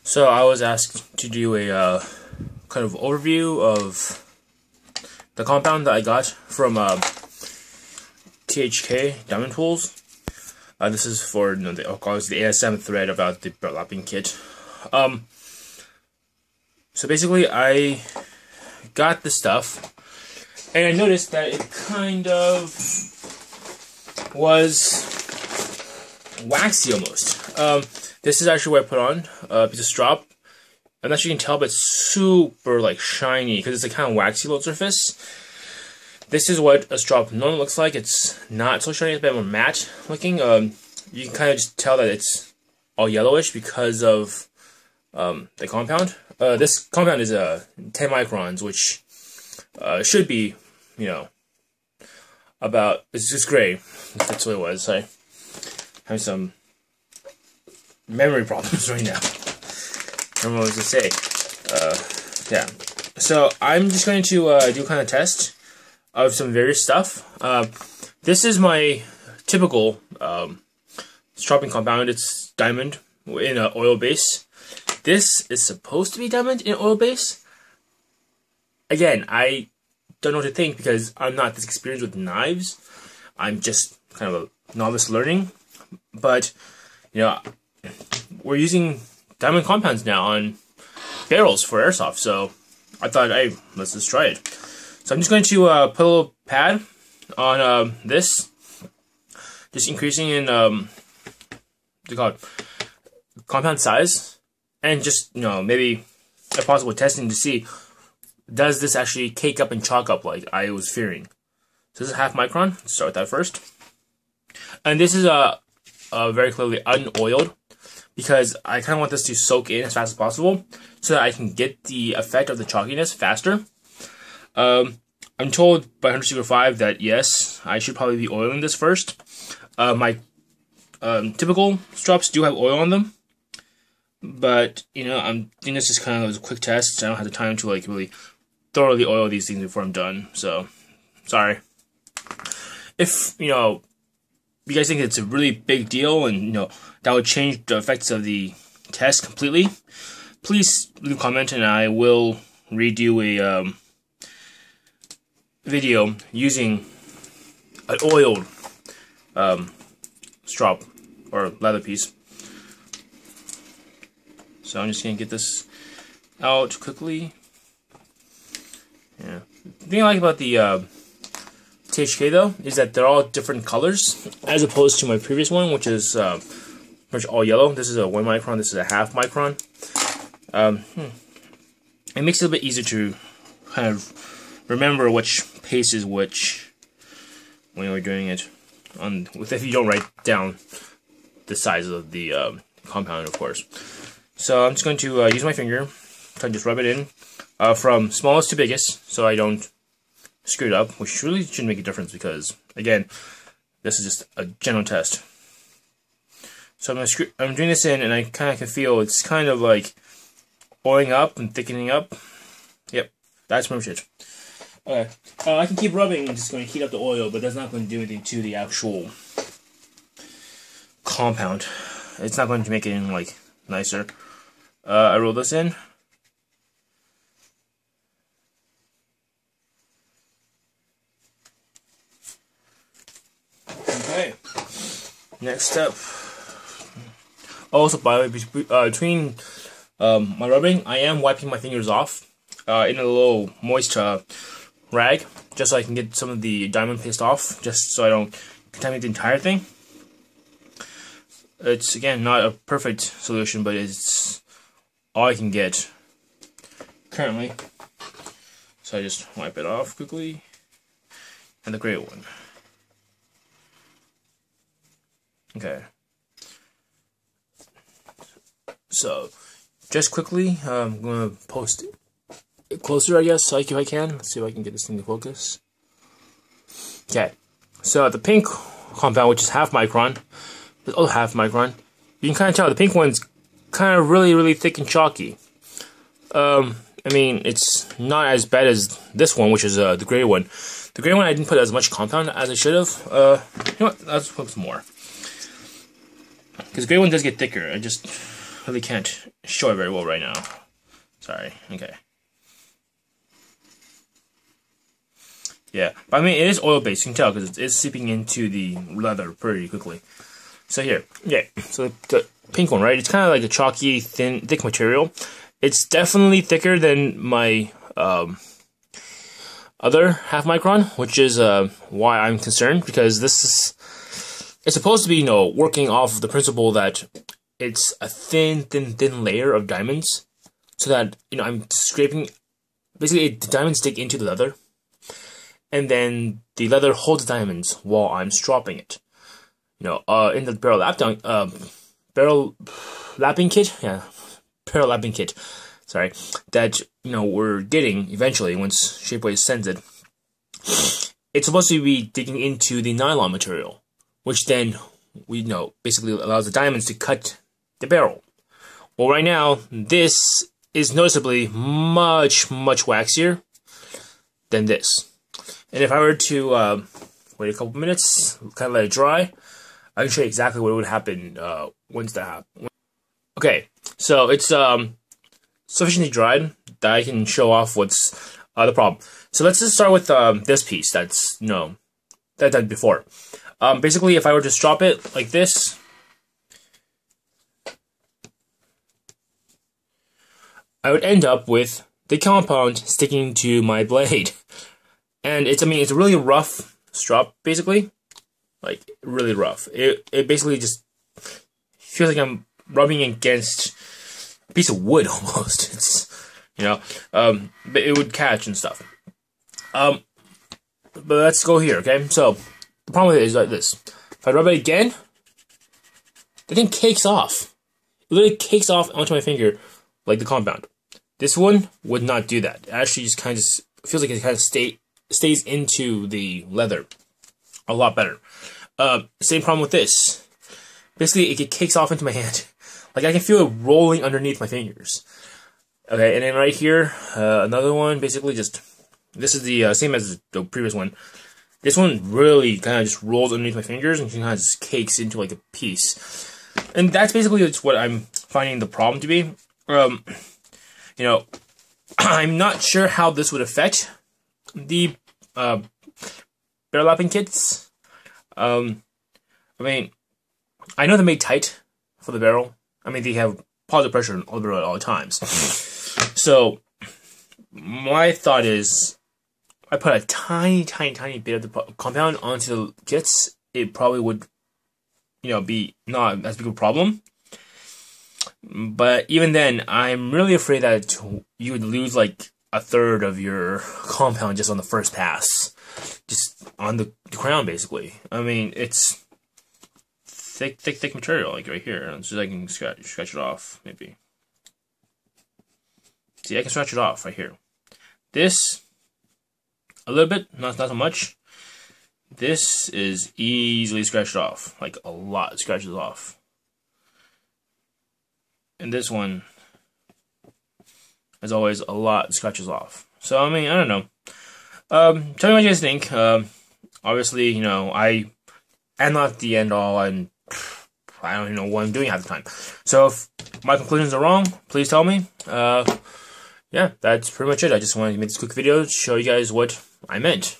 So I was asked to do a kind of overview of the compound that I got from THK Diamond Tools. This is for the ASM thread about the bore lapping kit. So basically, I got the stuff, and I noticed that it kind of was waxy almost. This is actually what I put on a piece of strop. I'm not sure you can tell, but it's super shiny because it's a kind of waxy load surface. This is what a strop normally looks like. It's not so shiny; it's a bit more matte looking. You can kind of just tell that it's all yellowish because of the compound. This compound is 10 microns, which should be, about, it's just gray. That's what it was. I have some memory problems right now. I don't know what to say. Yeah. So I'm just going to do kind of test of some various stuff. This is my typical stropping compound. It's diamond in an oil base. This is supposed to be diamond in oil base. Again, I don't know what to think because I'm not this experienced with knives. I'm just kind of a novice learning. But, we're using diamond compounds now on barrels for airsoft. So I thought, hey, let's just try it. So I'm just going to put a little pad on this. Just increasing in, what's it called? Compound size. And just, maybe, if possible, testing to see, does this actually cake up and chalk up like I was fearing? So this is 0.5 micron. Let's start with that first. And this is very clearly unoiled, because I kind of want this to soak in as fast as possible, so that I can get the effect of the chalkiness faster. I'm told by HunterSeeker5 that, yes, I should probably be oiling this first. My typical strops do have oil on them. But, I'm thinking this is kind of a quick test. I don't have the time to, really thoroughly oil these things before I'm done. So, sorry. If, you guys think it's a really big deal and, that would change the effects of the test completely, please leave a comment and I will redo a video using an oiled strop or leather piece. So I'm just going to get this out quickly. Yeah. The thing I like about the THK though is that they're all different colors as opposed to my previous one, which is pretty much all yellow. This is a 1 micron. This is a 0.5 micron. It makes it a bit easier to kind of remember which paste is which when you're doing it. If you don't write down the size of the compound, of course. So I'm just going to use my finger, kind of just rub it in from smallest to biggest, so I don't screw it up, which really shouldn't make a difference because, again, this is just a general test. So I'm doing this in, and I kind of can feel it's kind of like oiling up and thickening up. Yep, that's pretty much it. Okay, I can keep rubbing and just going to heat up the oil, but that's not going to do anything to the actual compound. It's not going to make it any nicer. I roll this in. Okay. Next step. Also, by the way, between my rubbing, I am wiping my fingers off in a little moist rag, just so I can get some of the diamond paste off, just so I don't contaminate the entire thing. It's, again, not a perfect solution, but it's all I can get currently. So I just wipe it off quickly. And the gray one. Okay. So, just quickly, I'm going to post it closer, I guess, if I can. Let's see if I can get this thing to focus. Okay. So, the pink compound, which is 0.5 micron, the other 0.5 micron, you can kind of tell the pink one's kind of really thick and chalky. I mean, it's not as bad as this one, which is the gray one. The gray one I didn't put as much compound as I should have. You know what? Let's put some more. Because the gray one does get thicker. really can't show it very well right now. Sorry. Okay. Yeah, but I mean, it is oil-based. You can tell because it's seeping into the leather pretty quickly. So here, yeah. So the pink one, right? It's kind of like a chalky, thick material. It's definitely thicker than my other half micron, which is why I'm concerned, because it's supposed to be, working off of the principle that it's a thin layer of diamonds, so that I'm scraping. Basically, the diamonds dig into the leather, and then the leather holds the diamonds while I'm stropping it. In the barrel lapping kit, sorry, that we're getting eventually once Shapeways sends it. It's supposed to be digging into the nylon material, which then basically allows the diamonds to cut the barrel. Well, right now this is noticeably much waxier than this. And if I were to wait a couple minutes, kind of let it dry, I can show you exactly what would happen once that happens. Okay, so it's sufficiently dried that I can show off what's the problem. So let's just start with this piece that's that I did before. Basically, if I were to strop it like this, I would end up with the compound sticking to my blade. And it's a really rough strop, basically. Like, really rough. It basically just feels like I'm rubbing against a piece of wood, almost. It's, but it would catch and stuff. But let's go here, okay? So, the problem with it is like this. If I rub it again, the thing cakes off. It literally cakes off onto my finger like the compound. This one would not do that. It actually just kind of feels like it kind of stays into the leather a lot better. Same problem with this. Basically, it cakes off into my hand. Like, I can feel it rolling underneath my fingers. Okay, and then right here, another one, basically just, this is the same as the previous one. This one really kind of just rolls underneath my fingers and kind of just cakes into like a piece. And that's basically just what I'm finding the problem to be. I'm not sure how this would affect the barrel lapping kits. I know they're made tight for the barrel. They have positive pressure on the barrel at all times. So, my thought is, I put a tiny bit of the compound onto the kits, it probably would, be not as big of a problem. But even then, I'm really afraid that you would lose like a third of your compound just on the first pass. Just on the crown, basically. It's thick material, like right here. It's just I can scratch it off, maybe. See, I can scratch it off right here. This, a little bit, not so much. This is easily scratched off, like a lot scratches off. And this one, as always, a lot scratches off. So, I don't know. Tell me what you guys think. Obviously, I am not the end all, and I don't even know what I'm doing half the time. So, if my conclusions are wrong, please tell me. Yeah, that's pretty much it. I just wanted to make this quick video to show you guys what I meant.